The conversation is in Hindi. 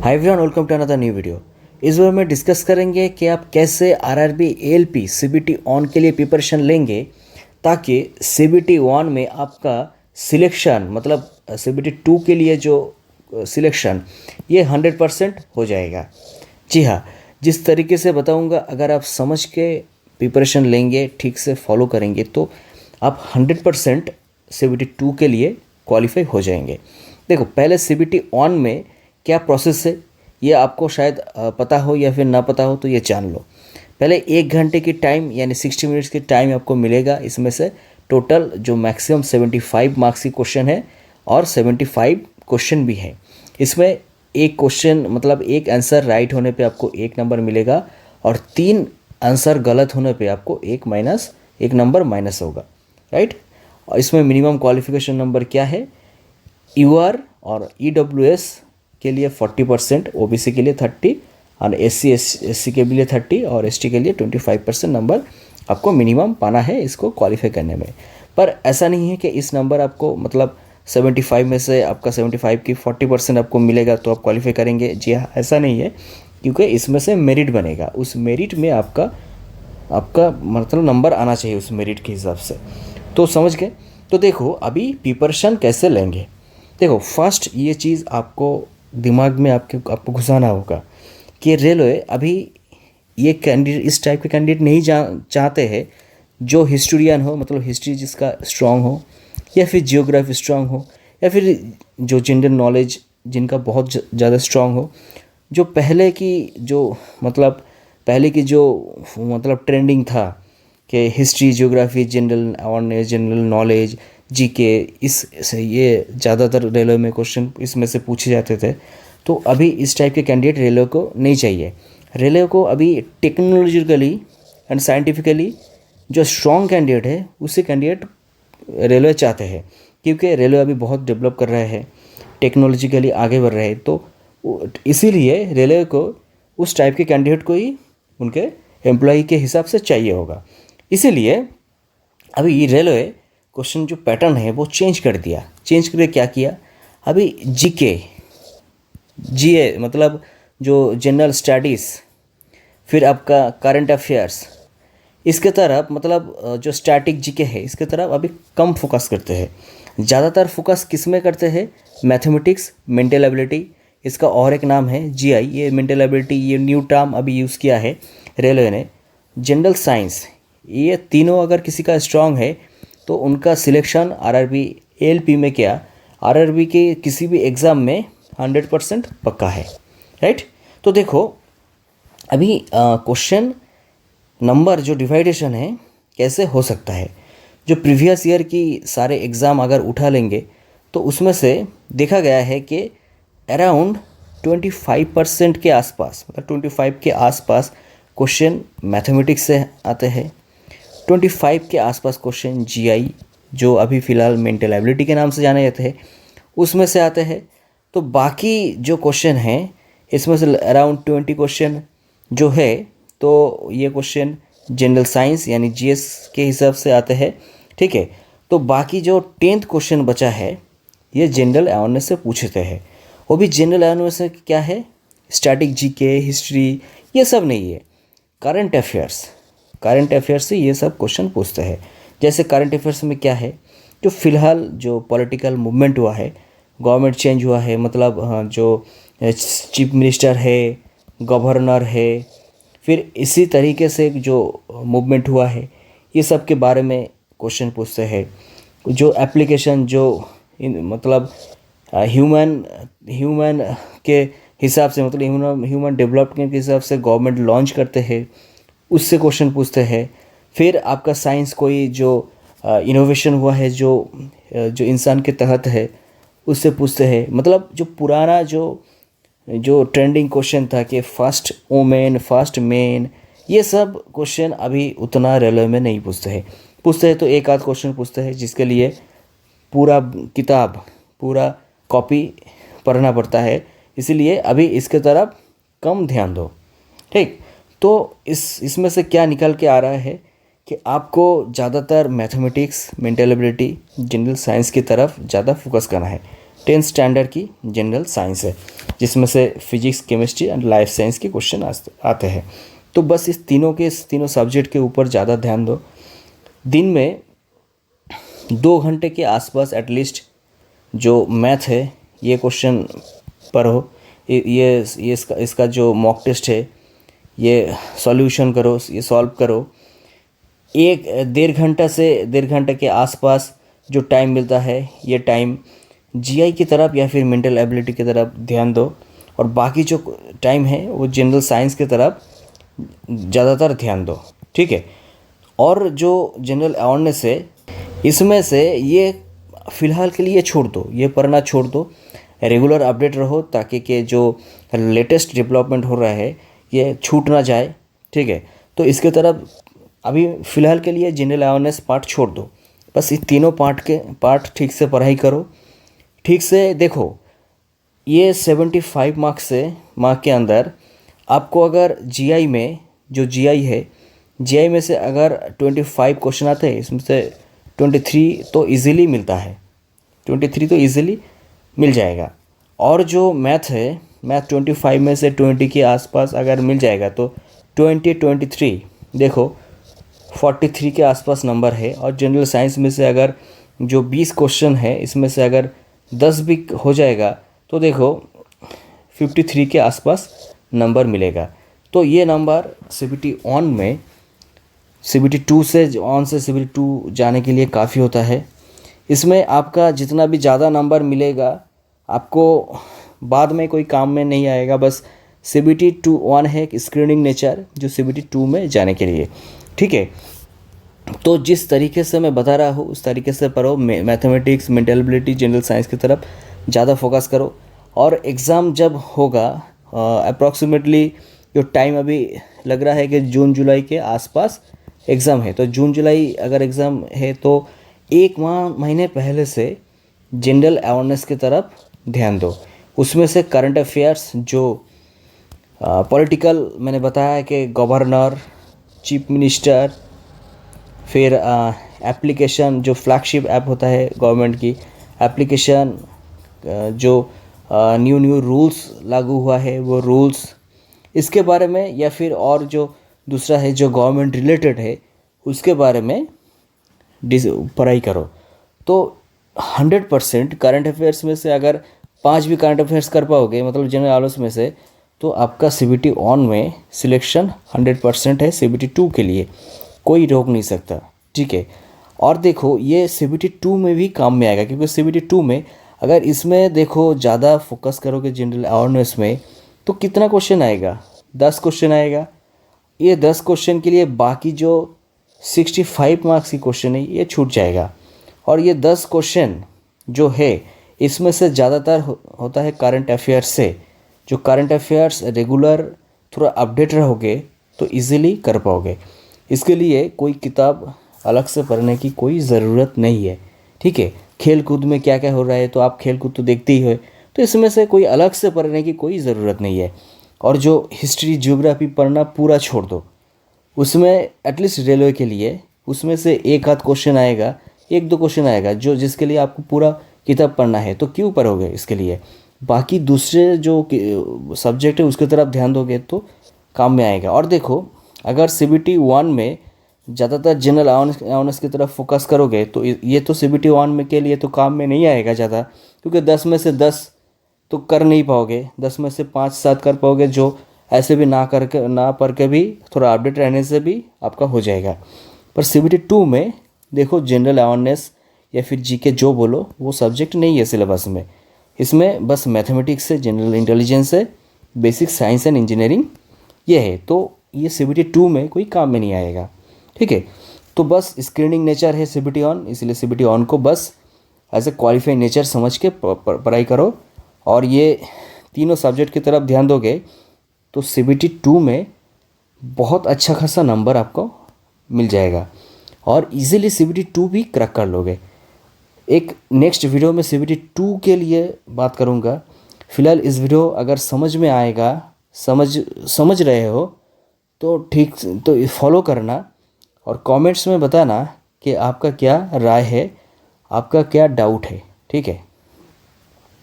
Hi everyone, welcome to another new video. इस वीडियो में डिस्कस करेंगे कि आप कैसे आरआरबी एएलपी सीबीटी ऑन के लिए प्रिपरेशन लेंगे ताकि सीबीटी 1 में आपका सिलेक्शन मतलब सीबीटी 2 के लिए जो सिलेक्शन ये 100% हो जाएगा। जी हाँ, जिस तरीके से बताऊंगा अगर आप समझ के प्रिपरेशन लेंगे, ठीक से फॉलो करेंगे तो आप 100% सीबीटी 2 के लिए क्वालिफाई हो जाएंगे। देखो, पहले सीबीटी ऑन में क्या प्रोसेस है ये आपको शायद पता हो या फिर ना पता हो, तो ये जान लो। पहले 1 घंटे की टाइम यानी 60 मिनट्स की टाइम आपको मिलेगा। इसमें से टोटल जो मैक्सिमम 75 मार्क्स की क्वेश्चन है और 75 क्वेश्चन भी है। इसमें एक क्वेश्चन मतलब एक आंसर राइट होने पे आपको 1 नंबर मिलेगा और 3 आंसर गलत होने पे आपको 1 नंबर माइनस होगा, राइट। और इसमें मिनिमम क्वालिफिकेशन नंबर क्या है, यूआर और ईडब्ल्यूएस के लिए 40%, ओबीसी के लिए 30 और एससी के लिए 30 और एसटी के लिए 25% नंबर आपको मिनिमम पाना है इसको क्वालिफाई करने में। पर ऐसा नहीं है कि इस नंबर आपको मतलब 75 में से आपका 75 की 40% आपको मिलेगा तो आप क्वालिफाई करेंगे। जी हाँ, ऐसा नहीं है, क्योंकि इसमें से मेरिट बनेगा। उस मेरिट में आपका मतलब नंबर आना चाहिए उस मेरिट के हिसाब से। तो समझ गए। तो देखो, अभी प्रिपरेशन कैसे लेंगे। देखो, फर्स्ट ये चीज़ आपको दिमाग में आपको घुसाना होगा कि रेलवे अभी ये कैंडिडेट इस टाइप के कैंडिडेट नहीं चाहते हैं जो हिस्टोरियन हो, मतलब हिस्ट्री जिसका स्ट्रांग हो, या फिर जियोग्राफी स्ट्रांग हो, या फिर जो जनरल नॉलेज जिनका बहुत ज़्यादा स्ट्रांग हो, जो पहले की जो ट्रेंडिंग था कि history, geography, general awareness, general knowledge, GK, ये ज़्यादातर रेलवे में क्वेश्चन इसमें से पूछे जाते थे। तो अभी इस टाइप के कैंडिडेट रेलवे को नहीं चाहिए। रेलवे को अभी टेक्नोलॉजिकली एंड साइंटिफिकली जो स्ट्रॉन्ग कैंडिडेट है उसी कैंडिडेट रेलवे चाहते हैं, क्योंकि रेलवे अभी बहुत डेवलप कर रहा है, टेक्नोलॉजिकली आगे बढ़ रहे हैं। तो इसीलिए रेलवे को उस टाइप के कैंडिडेट को ही उनके एम्प्लॉय के हिसाब से चाहिए होगा। इसीलिए अभी रेलवे क्वेश्चन जो पैटर्न है वो चेंज कर दिया। चेंज करके क्या किया, अभी जीए मतलब जो जनरल स्टडीज़, फिर आपका करंट अफेयर्स, इसके तरफ मतलब जो स्टैटिक जीके है इसके तरफ अभी कम फोकस करते हैं। ज़्यादातर फोकस किस में करते हैं, मैथमेटिक्स, मेंटल एबिलिटी, इसका और एक नाम है जीआई। ये मेंटल एबिलिटी ये न्यू टर्म अभी यूज़ किया है रेलवे ने। जनरल साइंस, ये तीनों अगर किसी का स्ट्रांग है तो उनका सिलेक्शन आरआरबी एएलपी में क्या आरआरबी के किसी भी एग्ज़ाम में 100% पक्का है, राइट। तो देखो, अभी क्वेश्चन नंबर जो डिवाइडेशन है कैसे हो सकता है। जो प्रीवियस ईयर की सारे एग्ज़ाम अगर उठा लेंगे तो उसमें से देखा गया है कि अराउंड 25% के आसपास, मतलब 25 के आसपास क्वेश्चन मैथमेटिक्स से आते हैं, 25 के आसपास क्वेश्चन जीआई जो अभी फ़िलहाल मेंटल एबिलिटी के नाम से जाने जाते हैं उसमें से आते हैं। तो बाकी जो क्वेश्चन हैं इसमें से अराउंड 20 क्वेश्चन जो है तो ये क्वेश्चन जनरल साइंस यानी जीएस के हिसाब से आते हैं, ठीक है। तो बाकी जो 10th क्वेश्चन बचा है ये जनरल अवेयरनेस से पूछते हैं। वो भी जनरल अवेयरनेस से क्या है, स्टैटिक जीके, हिस्ट्री, ये सब नहीं है, करंट अफेयर्स से ये सब क्वेश्चन पूछते हैं। जैसे करंट अफेयर्स में क्या है, जो फ़िलहाल जो पॉलिटिकल मूवमेंट हुआ है, गवर्नमेंट चेंज हुआ है, मतलब जो चीफ मिनिस्टर है, गवर्नर है, फिर इसी तरीके से जो मूवमेंट हुआ है ये सब के बारे में क्वेश्चन पूछते हैं। जो एप्लीकेशन जो मतलब ह्यूमन के हिसाब से, मतलब ह्यूमन डेवलपमेंट के हिसाब से गवर्नमेंट लॉन्च करते हैं उससे क्वेश्चन पूछते हैं। फिर आपका साइंस कोई जो इनोवेशन हुआ है जो इंसान के तहत है उससे पूछते हैं। मतलब जो पुराना जो ट्रेंडिंग क्वेश्चन था कि फर्स्ट वोमेन, फर्स्ट मैन, ये सब क्वेश्चन अभी उतना रेलवे में नहीं पूछते हैं। तो एक आध क्वेश्चन पूछते हैं जिसके लिए पूरा किताब, पूरा कॉपी पढ़ना पड़ता है। इसीलिए अभी इसके तरफ कम ध्यान दो, ठीक। तो इसमें से क्या निकल के आ रहा है कि आपको ज़्यादातर mathematics, mental ability, general science की तरफ ज़्यादा फोकस करना है। 10th स्टैंडर्ड की जनरल साइंस है, जिसमें से physics, chemistry and life science के क्वेश्चन आते हैं। तो बस इस तीनों सब्जेक्ट के ऊपर ज़्यादा ध्यान दो। दिन में 2 घंटे के आसपास एटलीस्ट जो मैथ है ये क्वेश्चन पढ़ो, ये इसका जो मॉक टेस्ट है ये सॉल्यूशन करो, ये सॉल्व करो। 1.5 के आसपास जो टाइम मिलता है ये टाइम जीआई की तरफ या फिर मेंटल एबिलिटी की तरफ ध्यान दो, और बाकी जो टाइम है वो जनरल साइंस की तरफ ज़्यादातर ध्यान दो, ठीक है। और जो जनरल अवेयरनेस है इसमें से ये फ़िलहाल के लिए छोड़ दो, ये पढ़ना छोड़ दो, रेगुलर अपडेट रहो ताकि कि जो लेटेस्ट डेवलपमेंट हो रहा है ये छूट ना जाए, ठीक है। तो इसके तरफ अभी फ़िलहाल के लिए जनरल अवेयरनेस पार्ट छोड़ दो, बस इस तीनों पार्ट ठीक से पढ़ाई करो, ठीक से देखो। ये 75 मार्क के अंदर आपको अगर जीआई में जो जीआई है, जीआई में से अगर 25 क्वेश्चन आते हैं, इसमें से 23 तो इजीली मिलता है, 23 तो इजीली मिल जाएगा। और जो मैथ है, मैथ 25 में से 20 के आसपास अगर मिल जाएगा तो 23 देखो 43 के आसपास नंबर है। और जनरल साइंस में से अगर जो 20 क्वेश्चन है इसमें से अगर 10 भी हो जाएगा तो देखो 53 के आसपास नंबर मिलेगा। तो ये नंबर CBT ऑन में CBT 2 से CBT 2 जाने के लिए काफ़ी होता है। इसमें आपका जितना भी ज़्यादा नंबर मिलेगा आपको बाद में कोई काम में नहीं आएगा, बस CBT 2 ऑन है एक स्क्रीनिंग नेचर जो CBT 2 में जाने के लिए, ठीक है। तो जिस तरीके से मैं बता रहा हूँ उस तरीके से पढ़ो, mathematics, mental ability, general science की तरफ ज़्यादा फोकस करो। और एग्ज़ाम जब होगा अप्रॉक्सीमेटली जो टाइम अभी लग रहा है कि जून जुलाई के आसपास एग्ज़ाम है, तो जून जुलाई अगर एग्ज़ाम है तो 1 महीने पहले से जनरल अवेयरनेस की तरफ ध्यान दो। उसमें से करंट अफेयर्स जो पॉलिटिकल मैंने बताया कि गवर्नर, चीफ मिनिस्टर, फिर एप्लीकेशन जो फ्लैगशिप ऐप होता है गवर्नमेंट की एप्लीकेशन, जो न्यू रूल्स लागू हुआ है वो रूल्स, इसके बारे में, या फिर और जो दूसरा है जो गवर्नमेंट रिलेटेड है उसके बारे में पढ़ाई करो। तो 100% करंट अफेयर्स में से अगर 5 भी करंट अफेयर्स कर पाओगे, मतलब जनरल नॉलेज में से, तो आपका CBT ऑन में सिलेक्शन 100% है। CBT 2 के लिए कोई रोक नहीं सकता, ठीक है। और देखो ये CBT 2 में भी काम में आएगा, क्योंकि CBT 2 में अगर इसमें देखो ज़्यादा फोकस करोगे जनरल अवेयरनेस में तो कितना क्वेश्चन आएगा, 10 क्वेश्चन आएगा। ये 10 क्वेश्चन के लिए बाकी जो 65 मार्क्स की क्वेश्चन है ये छूट जाएगा। और ये 10 क्वेश्चन जो है इसमें से ज़्यादातर होता है करंट अफेयर्स से। जो करंट अफेयर्स रेगुलर थोड़ा अपडेट रहोगे तो इजीली कर पाओगे। इसके लिए कोई किताब अलग से पढ़ने की कोई ज़रूरत नहीं है, ठीक है। खेल कूद में क्या क्या हो रहा है तो आप खेल कूद तो देखते ही हो, तो इसमें से कोई अलग से पढ़ने की कोई ज़रूरत नहीं है। और जो हिस्ट्री, ज्योग्राफी पढ़ना पूरा छोड़ दो, उसमें एटलीस्ट रेलवे के लिए उसमें से 1-8 क्वेश्चन आएगा, 1-2 क्वेश्चन आएगा जो जिसके लिए आपको पूरा किताब पढ़ना है, तो क्यों पढ़ोगे इसके लिए। बाकी दूसरे जो सब्जेक्ट है उसकी तरफ ध्यान दोगे तो काम में आएगा। और देखो अगर CBT 1 में ज़्यादातर जनरल अवेयरनेस की तरफ फोकस करोगे तो ये तो CBT 1 में के लिए तो काम में नहीं आएगा ज़्यादा, क्योंकि 10 में से 10 तो कर नहीं पाओगे, 10 में से 5-7 कर पाओगे, जो ऐसे भी ना पढ़ के भी थोड़ा अपडेट रहने से भी आपका हो जाएगा। पर CBT 2 में देखो जनरल अवेयरनेस या फिर GK जो बोलो वो सब्जेक्ट नहीं है सिलेबस में। इसमें बस मैथमेटिक्स से, जनरल इंटेलिजेंस से, बेसिक साइंस एंड इंजीनियरिंग ये है, तो ये CBT 2 में कोई काम में नहीं आएगा, ठीक है। तो बस स्क्रीनिंग नेचर है CBT ऑन, इसलिए CBT ऑन को बस एज ए क्वालिफाइड नेचर समझ के पढ़ाई करो। और ये तीनों सब्जेक्ट की तरफ ध्यान दोगे तो CBT 2 में बहुत अच्छा खासा नंबर आपको मिल जाएगा और इजीली CBT 2 भी क्रैक कर लोगे। एक नेक्स्ट वीडियो में CBT 2 के लिए बात करूँगा। फ़िलहाल इस वीडियो अगर समझ में आएगा, समझ रहे हो तो ठीक, तो फॉलो करना और कमेंट्स में बताना कि आपका क्या राय है, आपका क्या डाउट है, ठीक है।